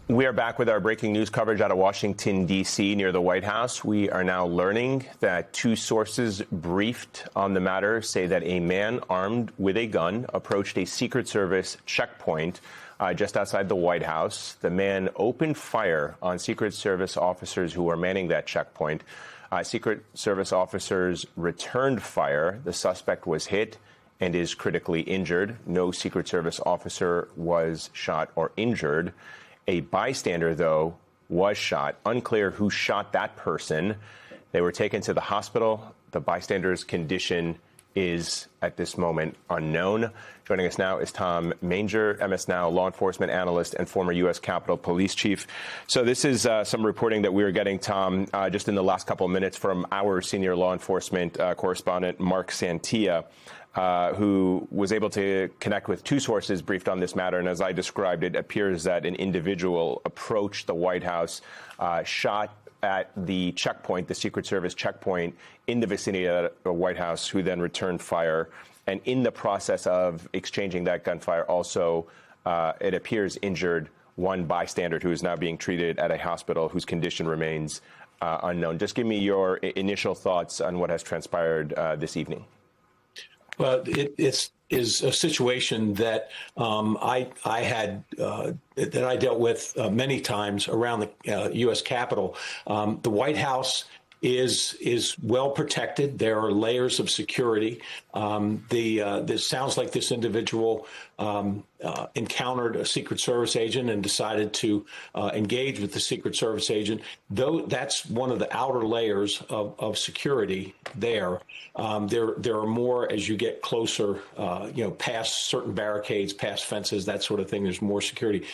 We are back with our breaking news coverage out of Washington, D.C., near the White House. We are now learning that two sources briefed on the matter say that a man armed with a gun approached a Secret Service checkpoint just outside the White House. The man opened fire on Secret Service officers who were manning that checkpoint. Secret Service officers returned fire. The suspect was hit and is critically injured. No Secret Service officer was shot or injured. A bystander, though, was shot. Unclear who shot that person. They were taken to the hospital. The bystander's condition is, at this moment, unknown. Joining us now is Tom Manger, MS Now law enforcement analyst and former U.S. Capitol Police Chief. So this is some reporting that we were getting, Tom, just in the last couple of minutes from our senior law enforcement correspondent, Mark Santia, who was able to connect with two sources briefed on this matter. And as I described, it appears that an individual approached the White House, shot at the checkpoint, the Secret Service checkpoint in the vicinity of the White House, who then returned fire. And in the process of exchanging that gunfire, also, it appears injured one bystander who is now being treated at a hospital whose condition remains unknown. Just give me your initial thoughts on what has transpired this evening. Well, it is a situation that I dealt with many times around the U.S. Capitol. The White House is well protected. There are layers of security. This sounds like this individual encountered a Secret Service agent and decided to engage with the Secret Service agent. Though that's one of the outer layers of security there. There are more as you get closer, past certain barricades, past fences, that sort of thing. There's more security.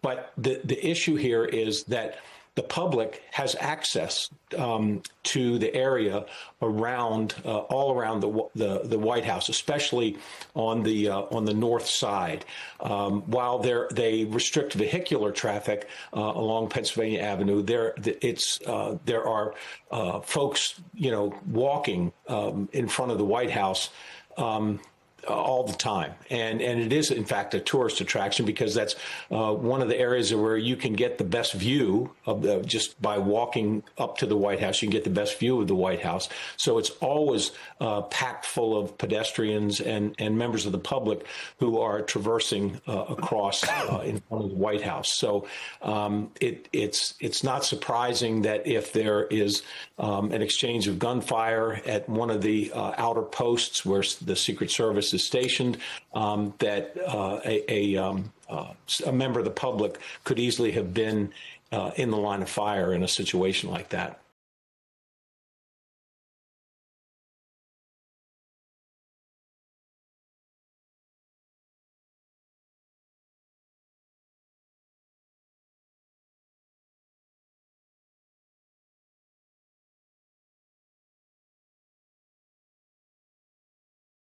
But the issue here is that the public has access to the area around, all around the White House, especially on the north side. While they restrict vehicular traffic along Pennsylvania Avenue, there are folks, walking in front of the White House all the time. And it is, in fact, a tourist attraction because that's one of the areas where you can get the best view of just by walking up to the White House. You can get the best view of the White House. So it's always packed full of pedestrians and members of the public who are traversing across in front of the White House. So it's not surprising that if there is an exchange of gunfire at one of the outer posts where the Secret Service is stationed, that a member of the public could easily have been in the line of fire in a situation like that.